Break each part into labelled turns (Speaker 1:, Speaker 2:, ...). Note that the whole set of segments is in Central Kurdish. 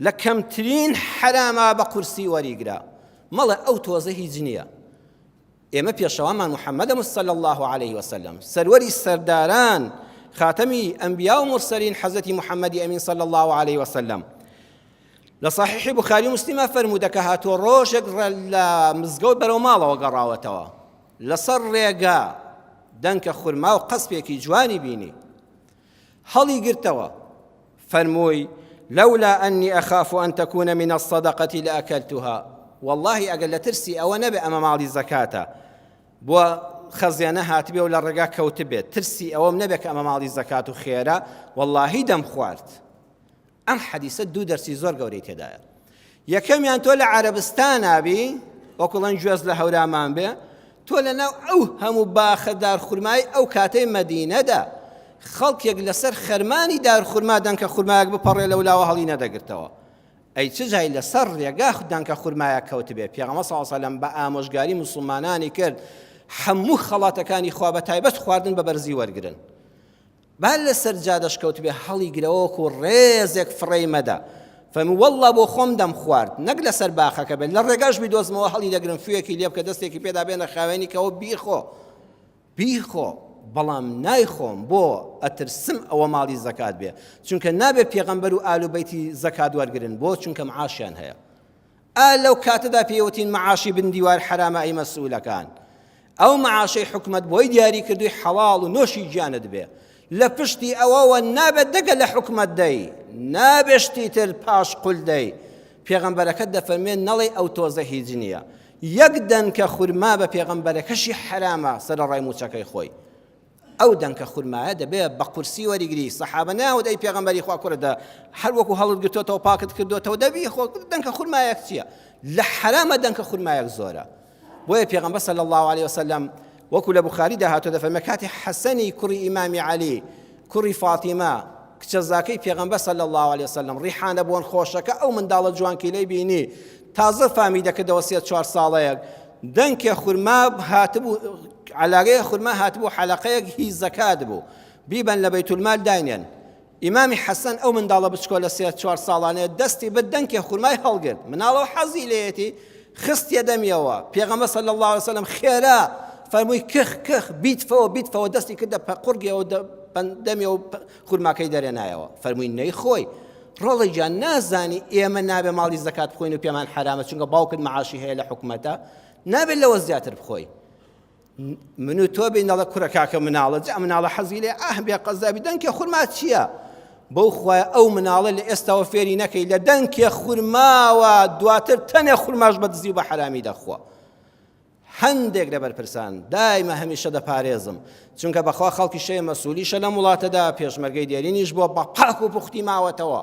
Speaker 1: لە کەمترین حرامە بە قورسی وەریگرا مەڵێ ئەو تۆزە هیچ نییە. ئێمە پێشەوامان محەممەدە صلی الله عليه وسلم سەروەری سەرداران خاتەمی ئەنبیا و مرسەلین حەزەتی محەممەدی ئەمین صلی الله عليه وسلم لە صحیحی بوخاری و مسلیمە فەرموودە کە هاتووە ڕۆژێک لە مزگەوت بەرەو ماڵەوە گەڕاوەتەوە لەسەر ڕێگا دەنکە خورما و قەسپێکی جوانی بینی هەڵی گرتەوە فەرمووی لولا أني أخاف أن تكون من الصدقة لأكلتها والله أقل ترسي أو نبي أما مالي زكاة بو خزيانة هاتبه ولا رقا كوتبه ترسي أو نبك أما مالي زكاة خيرا والله دم خوارت أم حديثة دو درسي زور قوريت هدايا يكم يعني تولى عربستان أبي وكلن جوز لهورامان به تولى ناو أو هم باخدار خرماي أو كاتي مدينة دا خەڵکێک لەسەر خەرمانی دار خورما دەنکە خورمایەک بپەڕێ لەولاوە هەڵی نەدەگرتەوە ئەی چ جای لەسەر ڕێگا دەنکە خورمایەک کەوت بێ پێغەمبەر صلی الله علیه و سلم بە ئامۆژگاری موسڵمانانی کرد هەموو خەڵاتەکانی خوا بە تایبەت خواردن بە بەرزی وەرگرن با لەسەر جادەش کەوت بێ هەڵی گرەوە و ڕێزێک فڕێی مەدە فەرمووی وەڵڵا بۆ خۆم دەم خوارد نەک لەسەر باخەکە بێت لە ڕێگاش بیدۆزمەوە هەڵی دەگرم فوێکی لێ بکە دەستێکی پێدا بێنە خاوێنی کەەوە بیخۆ بەڵام نایخۆم بۆ ئەترسم ئەوە ماڵی زەکات بێ چونکە نابێت پێغەمبەر و ئال و بەیتی زەکات وەرگرن بۆ چونکە معاشیان هەیە لەو کاتەدا پێوتین معاشی بندیوار حرامە ئەی مەسئولەکان ئەو معاشەی حکومەت بۆی دیاری کردووی حەڵاڵ و نۆشی گیانت بێ لە پشتی ئەوەوە نابێت دەگە لە حکومەت دەی نابێشتی تر پاش قول دەی پێغەمبەرەکەت دەفەرمێن نەڵێ ئەو تۆزە هیچ نییە یەک دەنکە خورما بە پێغەمبەرەکەشی حرامە سەر ڕای موچەکەی خۆی ئەو دەنکە خورمایە دەبێت بە قورسی وەریگری سەحابە ناوت ئەی پێغەمبەری خوا کوڕە هەر وەکو هەڵت گرتوتەوە پاکت کردوتەوە دەبی خۆ دەنکە خورمایەک چییە لە حرامە دەنکە خورمایەک زۆرە بۆیە پێغەمبەر صلی الله عليه وسلم وەکو لە بوخاریدا هاتووە دەفەرمێ کاتی حەسەنی کوڕی ئیمامی عەلی کوڕی فاتیمە کچەزاکەی پێغەمبەر صلی الله عليه وسلم ڕیحانە بۆن خۆشەکە ئەو منداڵە جوانکی لێی بینی تازە فامی دەکردەوە 3-4 ساڵەیەک دەنکێ خورما هاتبوو علاقەیە خورما هاتبوو حەلەقەیەک هی زەکات بوو بیبەن لە بەیتولمال داینێن ئیمامی حەسەن ئەو منداڵە بچکۆ لە 3-4 ساڵانەیە دەستی بە دەنکێ خورمای هەڵگرت مناڵەوە حەزی لێیەتی خستیە دەمیەوە پێغەمبەر صلی الله عليه وسلم خێرا فەرمووی کخ بیتفەوە دەستی کردە قورگیەوە دەمیەوە خورماکەی دەرێنایەوە فەرمووی نەیخۆی ڕۆڵی جان نازانی ئێمە نابێ ماڵی زەکات بخۆین و پێمان حرامە چونکە باوکت معاشی هەیە لە حکومەتە نابێت لەوە زیاتر بخۆی من و تۆ بینەڵە کوڕە کاکە مناڵە جا مناڵە حەزی لێ بێ قەزابی دەنکێ خورما چییە بەو خوایە ئەو مناڵە لە ئێستاوە فێری نەکەی لە دەنکێ خورماوە دواتر تەنێ خورماش بە دزی و بە حرامی دەخوا هەندێک لە بەرپرسان دایمە هەمیشە دەپارێزم چونکە بەخوا خەڵکی شەیە مەسئولیشە لە وڵاتەدا پێشمەرگەی دێرینیش بۆ بە پاک و پوختی ماوەتەوە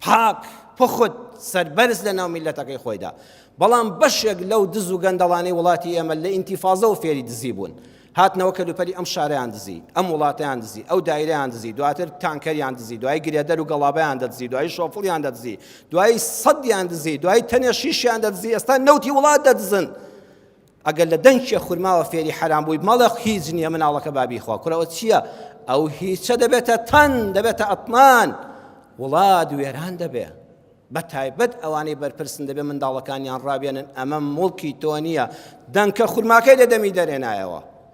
Speaker 1: پاک پخت سەربەرز لە ناو میلەتەکەی خۆیدا بەڵام بەشێک لەو دز و گەندەڵانەی وڵاتی ئێمە لە ئینتیفازە و فێری دزی بوون هاتنەوە کەلوپەری ئەم شارەیان دزی ئەم وڵاتەیان دزی ئەو دایرەیان دزی دواتر تانکەریان دزی دوای گرێدەر و گەڵابەیان دەدزی دوای شۆفڵیان دەدزی دوای سەدیان دزی دوای تەنێ شیشیان دەدزی ئێستا نەوتی وڵات دەدزن ئەگەر لە دەنکێ خورماوە فێری حرام بووی مەڵە هیچ نییە مناڵەکە بابی خوا کوڕەوە چییە ئەو هیچە دەبێتە تەن دەبێتە ئەتمان وڵات وێران دەبێ بە تایبەت ئەوانەی بەرپرسن دەبێ منداڵەکانیان ڕابێنن ئەمە موڵکی تۆ نییە دەنکە خورماکەی لە دەمی دەرێنایەوە